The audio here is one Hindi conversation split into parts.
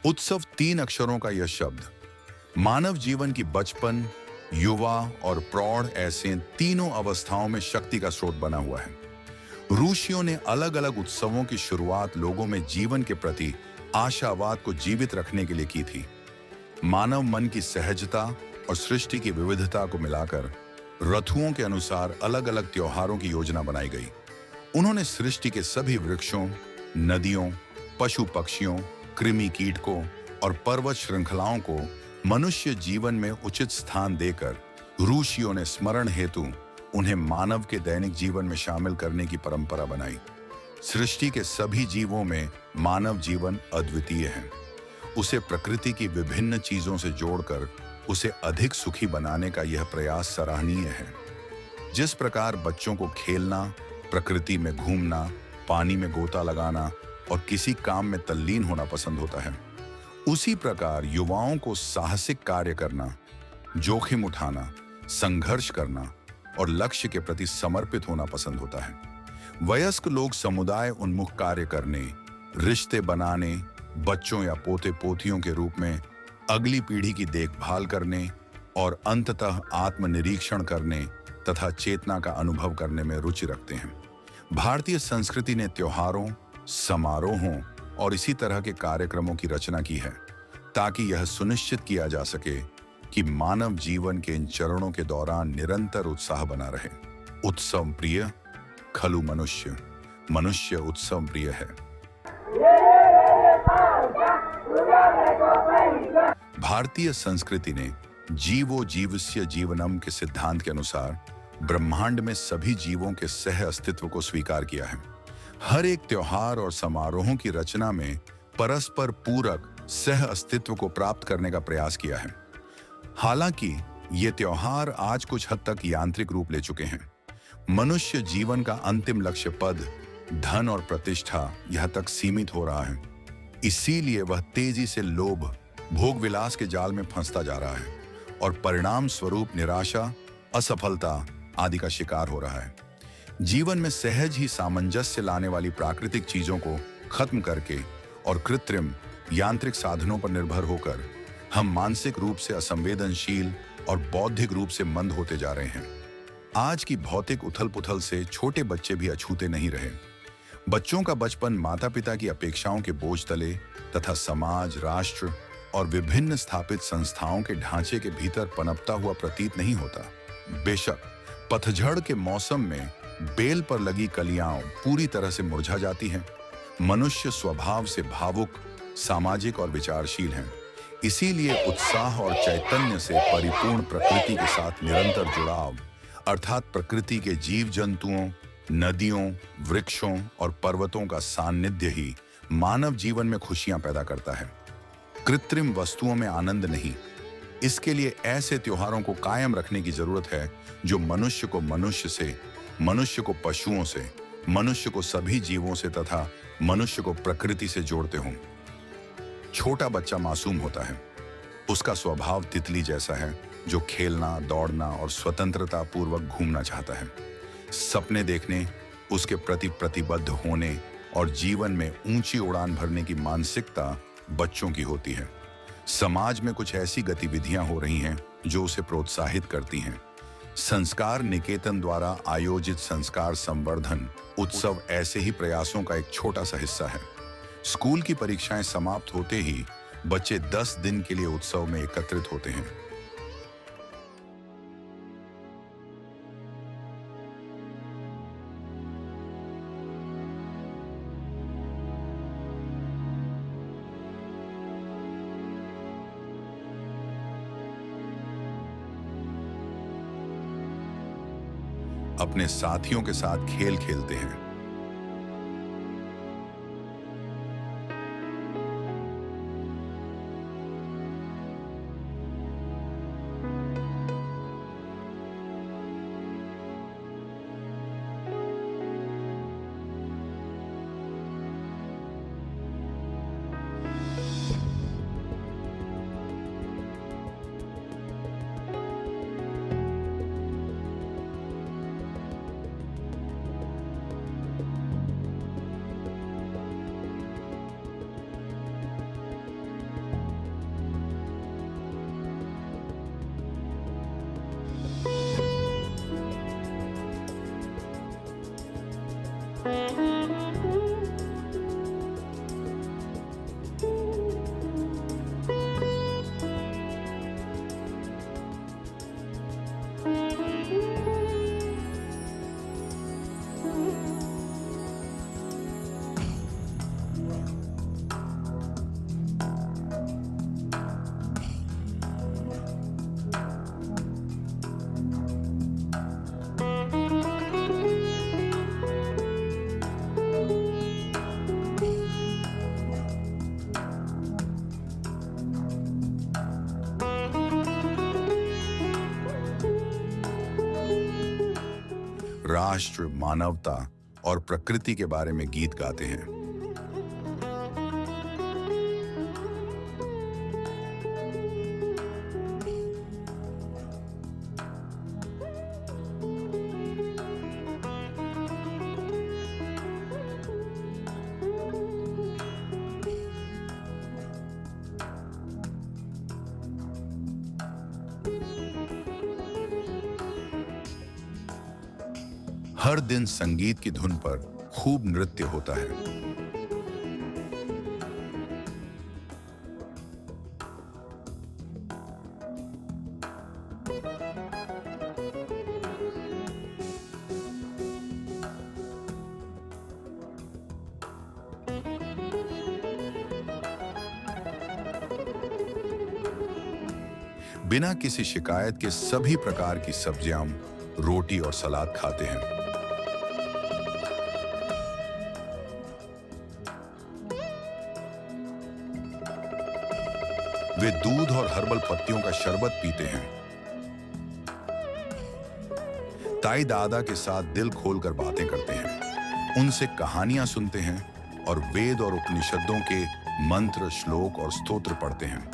उत्सव तीन अक्षरों का यह शब्द मानव जीवन की बचपन, युवा और प्रौढ़ ऐसे तीनों अवस्थाओं में शक्ति का स्रोत बना हुआ है। ऋषियों ने अलग अलग उत्सवों की शुरुआत लोगों में जीवन के प्रति आशावाद को जीवित रखने के लिए की थी। मानव मन की सहजता और सृष्टि की विविधता को मिलाकर ऋतुओं के अनुसार अलग अलग त्योहारों की योजना बनाई गई। उन्होंने सृष्टि के सभी वृक्षों, नदियों, पशु पक्षियों, कृमि कीटकों और पर्वत श्रृंखलाओं को मनुष्य जीवन में उचित स्थान देकर ऋषियों ने स्मरण हेतु उन्हें मानव के दैनिक जीवन में शामिल करने की परंपरा बनाई। सृष्टि के सभी जीवों में मानव जीवन अद्वितीय है। उसे प्रकृति की विभिन्न चीजों से जोड़कर उसे अधिक सुखी बनाने का यह प्रयास सराहनीय है। जिस प्रकार बच्चों को खेलना, प्रकृति में घूमना, पानी में गोता लगाना और किसी काम में तल्लीन होना पसंद होता है, उसी प्रकार युवाओं को साहसिक कार्य करना, जोखिम उठाना, संघर्ष करना और लक्ष्य के प्रति समर्पित होना पसंद होता है। वयस्क लोग समुदाय उन्मुख कार्य करने, रिश्ते बनाने, बच्चों या पोते पोतियों के रूप में अगली पीढ़ी की देखभाल करने और अंततः आत्मनिरीक्षण करने तथा चेतना का अनुभव करने में रुचि रखते हैं। भारतीय संस्कृति ने त्योहारों, समारोहों और इसी तरह के कार्यक्रमों की रचना की है ताकि यह सुनिश्चित किया जा सके कि मानव जीवन के इन चरणों के दौरान निरंतर उत्साह बना रहे। उत्सव प्रिय खलु मनुष्य, मनुष्य उत्सव प्रिय है। भारतीय संस्कृति ने जीवो जीवस्य जीवनम के सिद्धांत के अनुसार ब्रह्मांड में सभी जीवों के सह अस्तित्व को स्वीकार किया है। हर एक त्योहार और समारोहों की रचना में परस्पर पूरक सह अस्तित्व को प्राप्त करने का प्रयास किया है। हालांकि ये त्योहार आज कुछ हद तक यांत्रिक रूप ले चुके हैं। मनुष्य जीवन का अंतिम लक्ष्य पद, धन और प्रतिष्ठा यहाँ तक सीमित हो रहा है। इसीलिए वह तेजी से लोभ, भोग विलास के जाल में फंसता जा रहा है और परिणाम स्वरूप निराशा, असफलता आदि का शिकार हो रहा है। जीवन में सहज ही सामंजस्य लाने वाली प्राकृतिक चीजों को खत्म करके और कृत्रिम, यांत्रिक साधनों पर निर्भर होकर हम मानसिक रूप से असंवेदनशील और बौद्धिक रूप से मंद होते जा रहे हैं। आज की भौतिक उथल-पुथल से छोटे बच्चे भी अछूते नहीं रहे। बच्चों का बचपन माता-पिता की अपेक्षाओं के बोझ तले तथा समाज, राष्ट्र और विभिन्न स्थापित संस्थाओं के ढांचे के भीतर पनपता हुआ प्रतीत नहीं होता। बेशक पतझड़ के मौसम में बेल पर लगी कलियां पूरी तरह से मुरझा जाती हैं। मनुष्य स्वभाव से भावुक, सामाजिक और विचारशील हैं। इसीलिए उत्साह और चैतन्य से परिपूर्ण प्रकृति के साथ निरंतर जुड़ाव, अर्थात प्रकृति के जीव जंतुओं, नदियों, वृक्षों और पर्वतों का सान्निध्य ही मानव जीवन में खुशियां पैदा करता है, कृत्रिम वस्तुओं में आनंद नहीं। इसके लिए ऐसे त्योहारों को कायम रखने की जरूरत है जो मनुष्य को मनुष्य से, मनुष्य को पशुओं से, मनुष्य को सभी जीवों से तथा मनुष्य को प्रकृति से जोड़ते हों। छोटा बच्चा मासूम होता है। उसका स्वभाव तितली जैसा है जो खेलना, दौड़ना और स्वतंत्रता पूर्वक घूमना चाहता है। सपने देखने, उसके प्रति प्रतिबद्ध होने और जीवन में ऊंची उड़ान भरने की मानसिकता बच्चों की होती है। समाज में कुछ ऐसी गतिविधियां हो रही हैं जो उसे प्रोत्साहित करती हैं। संस्कार निकेतन द्वारा आयोजित संस्कार संवर्धन उत्सव ऐसे ही प्रयासों का एक छोटा सा हिस्सा है। स्कूल की परीक्षाएं समाप्त होते ही बच्चे 10 दिन के लिए उत्सव में एकत्रित होते हैं। अपने साथियों के साथ खेल खेलते हैं। राष्ट्र, मानवता और प्रकृति के बारे में गीत गाते हैं। हर दिन संगीत की धुन पर खूब नृत्य होता है। बिना किसी शिकायत के सभी प्रकार की सब्जियां, रोटी और सलाद खाते हैं। वे दूध और हर्बल पत्तियों का शरबत पीते हैं। ताई दादा के साथ दिल खोलकर बातें करते हैं, उनसे कहानियां सुनते हैं और वेद और उपनिषदों के मंत्र, श्लोक और स्तोत्र पढ़ते हैं।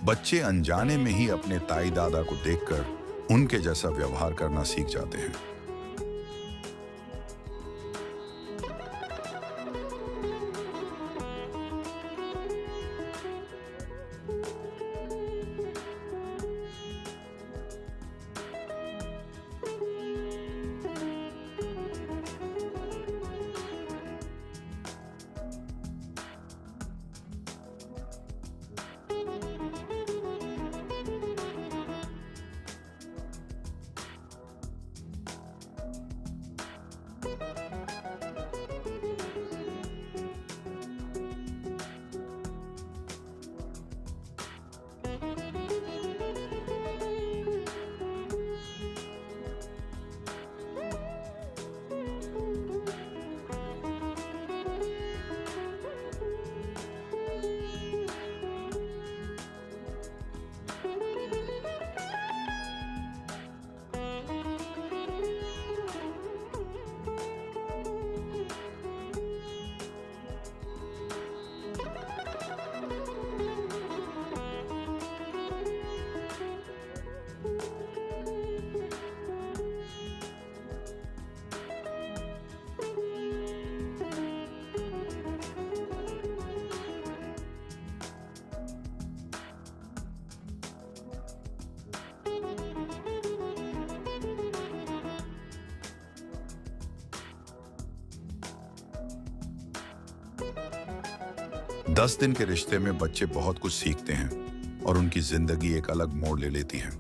बच्चे अनजाने में ही अपने ताई दादा को देखकर उनके जैसा व्यवहार करना सीख जाते हैं। दस दिन के रिश्ते में बच्चे बहुत कुछ सीखते हैं और उनकी जिंदगी एक अलग मोड़ ले लेती है।